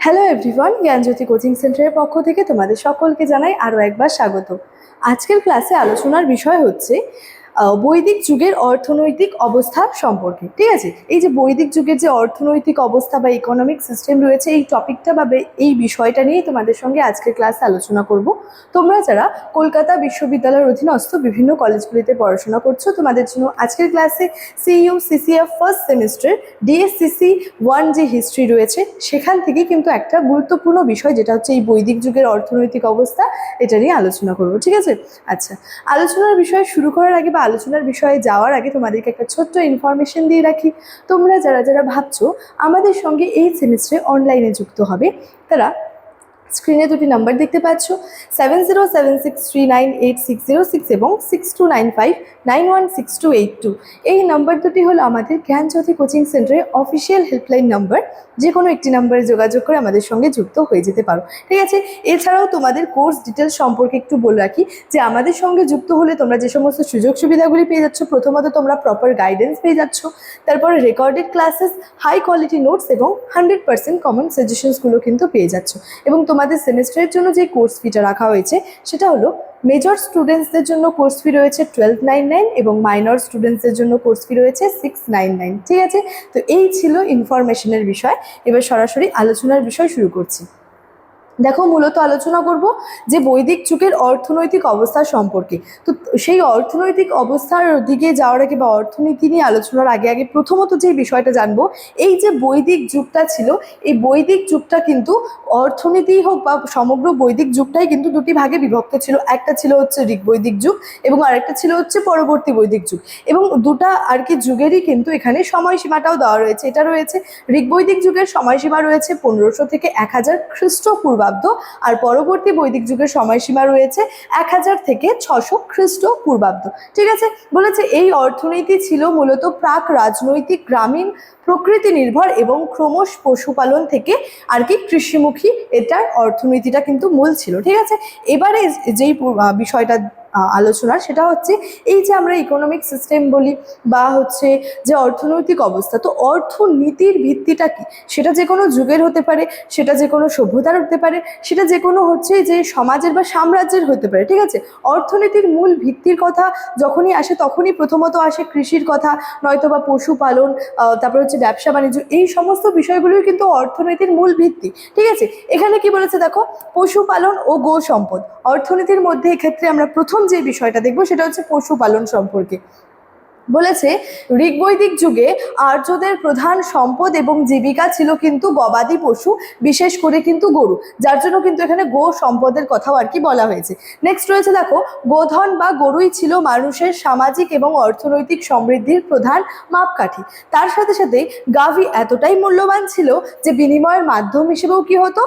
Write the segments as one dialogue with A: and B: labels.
A: Hello everyone, জ্ঞানজ্যোতি coaching সেন্টারের পক্ষ থেকে তোমাদের সকলকে জানাই আরও একবার স্বাগত। আজকের ক্লাসে আলোচনার বিষয় হচ্ছে বৈদিক যুগের অর্থনৈতিক অবস্থা সম্পর্কে। ঠিক আছে, এই যে বৈদিক যুগের যে অর্থনৈতিক অবস্থা বা ইকোনমিক সিস্টেম রয়েছে, এই টপিকটা বা এই বিষয়টা নিয়েই তোমাদের সঙ্গে আজকের ক্লাসে আলোচনা করব। তোমরা যারা কলকাতা বিশ্ববিদ্যালয়ের অধীনস্থ বিভিন্ন কলেজগুলিতে পড়াশোনা করছো, তোমাদের জন্য আজকের ক্লাসে CU CCF first semester DSCC 1 যে হিস্ট্রি রয়েছে সেখান থেকে কিন্তু একটা গুরুত্বপূর্ণ বিষয় যেটা হচ্ছে এই বৈদিক যুগের অর্থনৈতিক অবস্থা, এটা নিয়ে আলোচনা করব। ঠিক আছে, আচ্ছা, আলোচনার বিষয় শুরু করার আগে বা আলোচনার বিষয়ে যাওয়ার আগে তোমাদেরকে একটা ছোট্ট ইনফরমেশন দিয়ে রাখি। তোমরা যারা যারা ভাবছো আমাদের সঙ্গে এই সেমিস্টারে অনলাইনে যুক্ত হবে, তারা স্ক্রিনে দুটি নাম্বার দেখতে পাচ্ছ, 7076398606 এবং 6295916282। এই নাম্বার দুটি হলো আমাদের জ্ঞানজ্যোতি কোচিং সেন্টারের অফিসিয়াল হেল্পলাইন নাম্বার। যে কোনো একটি নাম্বারে যোগাযোগ করে আমাদের সঙ্গে যুক্ত হয়ে যেতে পারো। ঠিক আছে, এছাড়াও তোমাদের কোর্স ডিটেলস সম্পর্কে একটু বলে রাখি যে আমাদের সঙ্গে যুক্ত হলে তোমরা যে সমস্ত সুযোগ সুবিধাগুলি পেয়ে যাচ্ছ, প্রথমত তোমরা প্রপার গাইডেন্স পেয়ে যাচ্ছ, তারপরে recorded classes, high quality notes এবং 100% কমন সাজেশনসগুলো কিন্তু পেয়ে যাচ্ছ। এবং তোমাদের সেমিস্টারের জন্য যে কোর্স ফিটা রাখা হয়েছে সেটা হলো মেজর স্টুডেন্টসদের জন্য কোর্স ফি রয়েছে 1299 এবং মাইনর স্টুডেন্টসদের জন্য কোর্স ফি রয়েছে 699। ঠিক আছে, তো এই ছিল ইনফরমেশনের বিষয়। এবার সরাসরি আলোচনার বিষয় শুরু করছি। দেখো, মূলত আলোচনা করব যে বৈদিক যুগের অর্থনৈতিক অবস্থা সম্পর্কে। তো সেই অর্থনৈতিক অবস্থার দিকে যাওয়ার আগে বা অর্থনীতি নিয়ে আলোচনার আগে আগে প্রথমত যে বিষয়টা জানবো, এই যে বৈদিক যুগটা ছিল, এই বৈদিক যুগটা কিন্তু অর্থনীতি হোক বা সমগ্র বৈদিক যুগটাই কিন্তু দুটি ভাগে বিভক্ত ছিল। একটা ছিল হচ্ছে ঋগ বৈদিক যুগ এবং আরেকটা ছিল হচ্ছে পরবর্তী বৈদিক যুগ। এবং দুটা আর কি যুগেরই কিন্তু এখানে সময়সীমাটাও দেওয়া রয়েছে। এটা রয়েছে ঋগ বৈদিক যুগের সময়সীমা রয়েছে 1500 থেকে 1000 খ্রিস্টপূর্বাব্দ, আর পরবর্তী বৈদিক যুগের সময়সীমা রয়েছে 1000 থেকে 600 খ্রিস্টপূর্বাব্দ। ঠিক আছে, বলেছে এই অর্থনীতি ছিল মূলত প্রাক রাজনৈতিক গ্রামীণ প্রকৃতি নির্ভর এবং ক্রমশ পশুপালন থেকে আর কি কৃষিমুখী এটার অর্থনীতিটা কিন্তু মূল ছিল। ঠিক আছে, এবারে যেই বিষয়টা আলোচনার সেটা হচ্ছে এই যে আমরা ইকোনমিক সিস্টেম বলি বা হচ্ছে যে অর্থনৈতিক অবস্থা, তো অর্থনীতির ভিত্তিটা কি? সেটা যে কোনো যুগের হতে পারে, সেটা যে কোনো সভ্যতার হতে পারে, সেটা যে কোনো হচ্ছে যে সমাজের বা সাম্রাজ্যের হতে পারে। ঠিক আছে, অর্থনীতির মূল ভিত্তির কথা যখনই আসে তখনই প্রথমত আসে কৃষির কথা, নয়তো বা পশুপালন, তারপর হচ্ছে ব্যবসা বাণিজ্য, এই সমস্ত বিষয়গুলোই কিন্তু অর্থনীতির মূল ভিত্তি। ঠিক আছে, এখানে কি বলেছে দেখো, পশুপালন ও গো সম্পদ। অর্থনীতির মধ্যে এক্ষেত্রে আমরা প্রথম যে বিষয়টা দেখবো সেটা হচ্ছে পশুপালন সম্পর্কে। বলেছে ঋগ্বৈদিক যুগে আর্যদের প্রধান সম্পদ এবং জীবিকা ছিল কিন্তু গবাদি পশু, বিশেষ করে কিন্তু গরু, যার জন্য কিন্তু এখানে গো সম্পদের কথাও আর কি বলা হয়েছে। নেক্সট রয়েছে দেখো, গোধন বা গরুই ছিল মানুষের সামাজিক এবং অর্থনৈতিক সমৃদ্ধির প্রধান মাপকাঠি। তার সাথে সাথে গাভী এতটাই মূল্যবান ছিল যে বিনিময়ের মাধ্যম হিসেবেও কি হতো,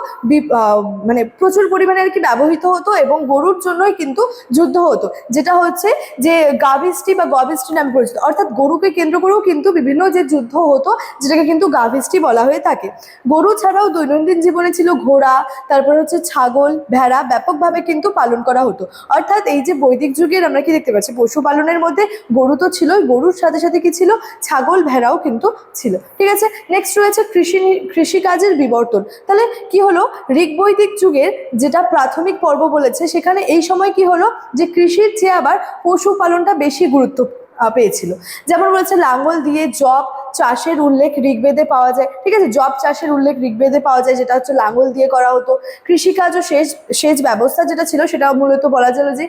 A: মানে প্রচুর পরিমাণে আর কি ব্যবহৃত হতো এবং গরুর জন্যই কিন্তু যুদ্ধ হতো, যেটা হচ্ছে যে গাভিষ্টি বা গভিষ্টি নামে পরিচিত। অর্থাৎ গরুকে কেন্দ্র করেও কিন্তু বিভিন্ন যে যুদ্ধ হতো যেটাকে কিন্তু গাভিষ্টি বলা হয়ে থাকে। গরু ছাড়াও দৈনন্দিন জীবনে ছিল ঘোড়া, তারপর হচ্ছে ছাগল, ভেড়া ব্যাপকভাবে কিন্তু পালন করা হতো। অর্থাৎ এই যে বৈদিক যুগের আমরা কি দেখতে পাচ্ছি, পশুপালনের মধ্যে গরু তো ছিলই, গরুর সাথে সাথে কি ছিল, ছাগল ভেড়াও কিন্তু ছিল। ঠিক আছে, নেক্সট রয়েছে কৃষিকাজের বিবর্তন। তাহলে কি হলো, ঋগ্বৈদিক যুগের যেটা প্রাথমিক পর্ব বলেছে সেখানে এই সময় কি হলো যে কৃষির চেয়ে আবার পশুপালনটা বেশি গুরুত্ব পেয়েছিল। যেমন বলেছে লাঙ্গল দিয়ে জব চাষের উল্লেখ ঋগ্বেদে পাওয়া যায়। ঠিক আছে, জব চাষের উল্লেখ ঋগ্বেদে পাওয়া যায়, যেটা হচ্ছে লাঙ্গল দিয়ে করা হতো। কৃষিকাজ ও সেচ ব্যবস্থা যেটা ছিল সেটা মূলত বলা যায় যে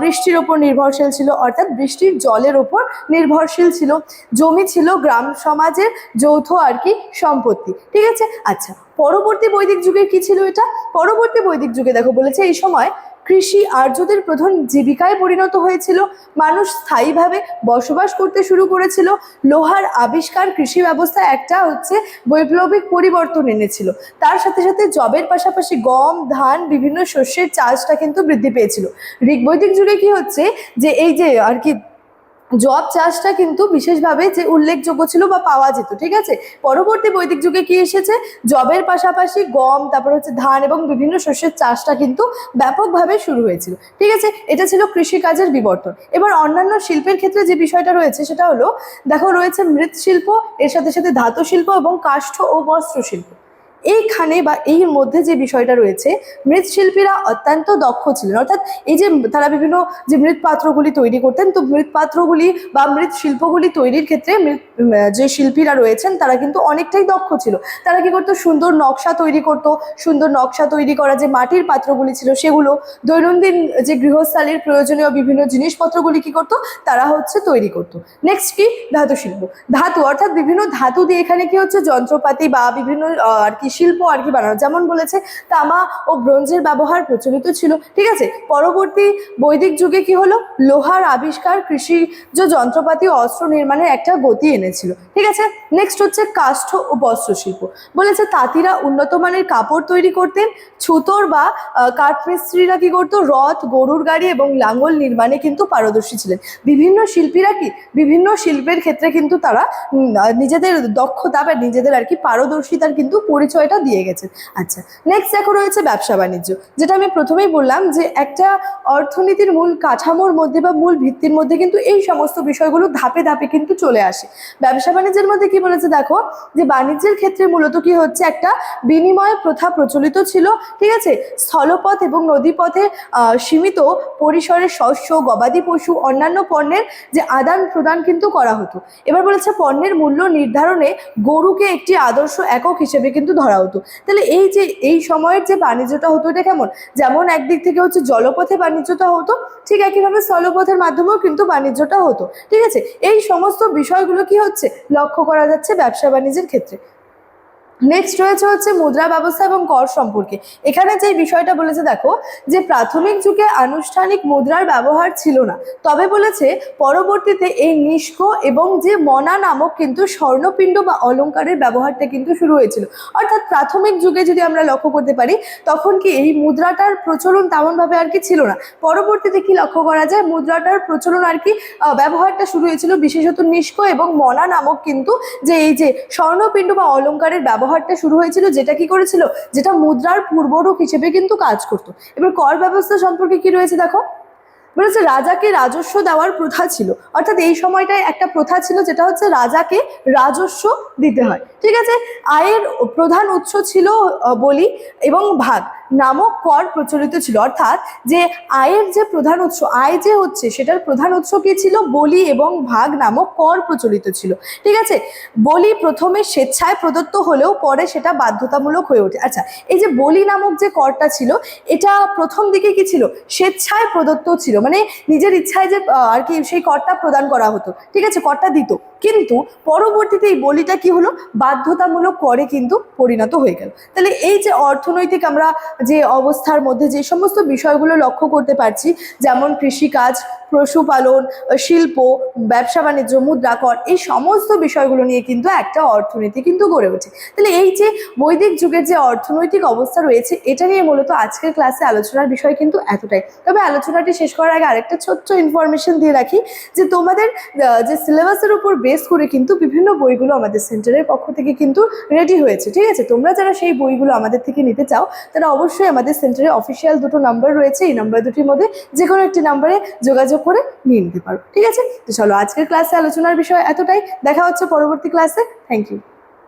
A: বৃষ্টির ওপর নির্ভরশীল ছিল, অর্থাৎ বৃষ্টির জলের ওপর নির্ভরশীল ছিল। জমি ছিল গ্রাম সমাজের যৌথ আর কি সম্পত্তি। ঠিক আছে, আচ্ছা, পরবর্তী বৈদিক যুগে কি ছিল এটা? পরবর্তী বৈদিক যুগে দেখো বলেছে এই সময় কৃষি আর্যদের প্রধান জীবিকায় পরিণত হয়েছিল। মানুষ স্থায়ীভাবে বসবাস করতে শুরু করেছিল। লোহার আবিষ্কার কৃষি ব্যবস্থায় একটা হচ্ছে বৈপ্লবিক পরিবর্তন এনেছিল। তার সাথে সাথে জবের পাশাপাশি গম, ধান, বিভিন্ন শস্যের চাষটা কিন্তু বৃদ্ধি পেয়েছিল। ঋগ্বৈদিক যুগে কি হচ্ছে যে এই যে আর কি জব চাষটা কিন্তু বিশেষভাবে যে উল্লেখযোগ্য ছিল বা পাওয়া যেত। ঠিক আছে, পরবর্তী বৈদিক যুগে কি এসেছে, জবের পাশাপাশি গম, তারপর হচ্ছে ধান এবং বিভিন্ন শস্যের চাষটা কিন্তু ব্যাপকভাবে শুরু হয়েছিল। ঠিক আছে, এটা ছিল কৃষিকাজের বিবর্তন। এবার অন্যান্য শিল্পের ক্ষেত্রে যে বিষয়টা রয়েছে সেটা হলো, দেখো রয়েছে মৃৎশিল্প, এর সাথে সাথে ধাতু শিল্প এবং কাষ্ঠ ও বস্ত্র শিল্প। এইখানে বা এর মধ্যে যে বিষয়টা রয়েছে, মৃৎশিল্পীরা অত্যন্ত দক্ষ ছিলেন, অর্থাৎ এই যে তারা বিভিন্ন যে মৃৎপাত্রগুলি তৈরি করতেন, তো মৃৎপাত্রগুলি বা মৃৎশিল্পগুলি তৈরির ক্ষেত্রে যে শিল্পীরা রয়েছেন তারা কিন্তু অনেকটাই দক্ষ ছিল। তারা কি করতো, সুন্দর নকশা তৈরি করতো, সুন্দর নকশা তৈরি করা যে মাটির পাত্রগুলি ছিল সেগুলো, দৈনন্দিন যে গৃহস্থালির প্রয়োজনীয় বিভিন্ন জিনিসপত্রগুলি কি করতো, তারা হচ্ছে তৈরি করতো। নেক্সট কি, ধাতু শিল্প। ধাতু অর্থাৎ বিভিন্ন ধাতু দিয়ে এখানে কি হচ্ছে, যন্ত্রপাতি বা বিভিন্ন আর কি শিল্প আর কি বানানো, যেমন বলেছে তামা ও ব্রোঞ্জের ব্যবহার প্রচলিত ছিল। ঠিক আছে, পরবর্তী বৈদিক যুগে কি হলো, লোহার আবিষ্কার কৃষিজ যন্ত্রপাতি ও অস্ত্র নির্মাণের একটা গতি এনেছিল। ঠিক আছে, নেক্সট হচ্ছে কাষ্ঠ ও বস্ত্র শিল্প। বলেছে তাঁতিরা উন্নত মানের কাপড় তৈরি করতেন, ছুতোর বা কাঠমিস্ত্রিরা কি করতো, রথ, গরুর গাড়ি এবং লাঙ্গল নির্মাণে কিন্তু পারদর্শী ছিলেন। বিভিন্ন শিল্পীরা কি বিভিন্ন শিল্পের ক্ষেত্রে কিন্তু তারা নিজেদের দক্ষতা বা নিজেদের আর কি পারদর্শিতার কিন্তু পরিচয়টা দিয়ে গেছেন। আচ্ছা, নেক্সট দেখো রয়েছে ব্যবসা বাণিজ্য, যেটা আমি প্রথমেই বললাম যে একটা অর্থনীতির মূল কাঠামোর মধ্যে বা মূল ভিত্তির মধ্যে কিন্তু এই সমস্ত বিষয়গুলো ধাপে ধাপে কিন্তু চলে আসে। ব্যবসা বাণিজ্যের মধ্যে কি বলেছে দেখো, যে বাণিজ্যের ক্ষেত্রে মূলত কি হচ্ছে, একটা বিনিময় প্রথা প্রচলিত ছিল। ঠিক আছে, স্থলপথ এবং নদীপথে সীমিত পরিসরে শস্য, গবাদি পশু, অন্যান্য পণ্যের যে আদান প্রদান কিন্তু করা হতো। এবার বলেছে পণ্যের মূল্য নির্ধারণে গরুকে একটি আদর্শ একক হিসেবে কিন্তু ধরা হতো। তাহলে এই যে এই সময়ের যে বাণিজ্যটা হতো, এটা কেমন, যেমন একদিক থেকে হচ্ছে জলপথে বাণিজ্যটা হতো, ঠিক একইভাবে স্থলপথের মাধ্যমেও কিন্তু বাণিজ্যটা হতো। ঠিক আছে, এই সমস্ত বিষয়গুলো কি হচ্ছে, লক্ষ্য করা যাচ্ছে ব্যবসা বাণিজ্যের ক্ষেত্রে। নেক্সট রয়েছে হচ্ছে মুদ্রা ব্যবস্থা এবং কর সম্পর্কে। এখানে যে বিষয়টা বলেছে দেখো, যে প্রাথমিক যুগে আনুষ্ঠানিক মুদ্রার ব্যবহার ছিল না, তবে বলেছে পরবর্তীতে এই নিষ্ক এবং যে মনা নামক কিন্তু স্বর্ণপিণ্ড বা অলংকারের ব্যবহারটা কিন্তু শুরু হয়েছিল। অর্থাৎ প্রাথমিক যুগে যদি আমরা লক্ষ্য করতে পারি, তখন কি এই মুদ্রাটার প্রচলন তেমনভাবে আর কি ছিল না। পরবর্তীতে কি লক্ষ্য করা যায়, মুদ্রাটার প্রচলন আর কি ব্যবহারটা শুরু হয়েছিল বিশেষত নিষ্ক এবং মনা নামক কিন্তু যে এই যে স্বর্ণপিণ্ড বা অলংকারের ব্যবহারটা শুরু হয়েছিল, যেটা কি করেছিল, যেটা মুদ্রার পূর্বরূপ হিসেবে কিন্তু কাজ করতো। এবার কর ব্যবস্থা সম্পর্কে কি রয়েছে দেখো, বলেছে রাজাকে রাজস্ব দেওয়ার প্রথা ছিল। অর্থাৎ এই সময়টায় একটা প্রথা ছিল, যেটা হচ্ছে রাজাকে রাজস্ব দিতে হয়। ঠিক আছে, আয়ের প্রধান উৎস ছিল বলি এবং ভাগ নামক কর প্রচলিত ছিল। অর্থাৎ যে আয়ের যে প্রধান উৎস, আয় যে হচ্ছে সেটার প্রধান উৎস কি ছিল, বলি এবং ভাগ নামক কর প্রচলিত ছিল। ঠিক আছে, বলি প্রথমে স্বেচ্ছায় প্রদত্ত হলেও পরে সেটা বাধ্যতামূলক হয়ে ওঠে। আচ্ছা, এই যে বলি নামক যে করটা ছিল, এটা প্রথম দিকে কি ছিল, স্বেচ্ছায় প্রদত্ত ছিল, মানে নিজের ইচ্ছায় যে আর কি সেই করটা প্রদান করা হতো। ঠিক আছে, করটা দিত, কিন্তু পরবর্তীতে এই বলিটা কি হলো, বাধ্যতামূলক করে কিন্তু পরিণত হয়ে গেল। তাহলে এই যে অর্থনৈতিক আমরা যে অবস্থার মধ্যে যে সমস্ত বিষয়গুলো লক্ষ্য করতে পারছি, যেমন কৃষিকাজ, পশুপালন, শিল্প, ব্যবসা বাণিজ্য, মুদ্রাকর, এই সমস্ত বিষয়গুলো নিয়ে কিন্তু একটা অর্থনীতি কিন্তু গড়ে ওঠে। তাহলে এই যে বৈদিক যুগের যে অর্থনৈতিক অবস্থা রয়েছে, এটা নিয়ে মূলত আজকের ক্লাসে আলোচনার বিষয় কিন্তু এতটাই। তবে আলোচনাটি শেষ করার আগে আরেকটা ছোট্ট ইনফরমেশন দিয়ে রাখি, যে তোমাদের যে সিলেবাসের উপর বেস করে কিন্তু বিভিন্ন বইগুলো আমাদের সেন্টারের পক্ষ থেকে কিন্তু রেডি হয়েছে। ঠিক আছে, তোমরা যারা সেই বইগুলো আমাদের থেকে নিতে চাও, তারা অবশ্যই আমাদের সেন্টারে অফিসিয়াল দুটো নাম্বার রয়েছে, এই নাম্বার দুটির মধ্যে যে কোনো একটি নাম্বারে যোগাযোগ করে নিয়ে নিতে পারো। ঠিক আছে, তো চলো আজকের ক্লাসে আলোচনার বিষয় এতটাই। দেখা হচ্ছে পরবর্তী ক্লাসে। Thank you.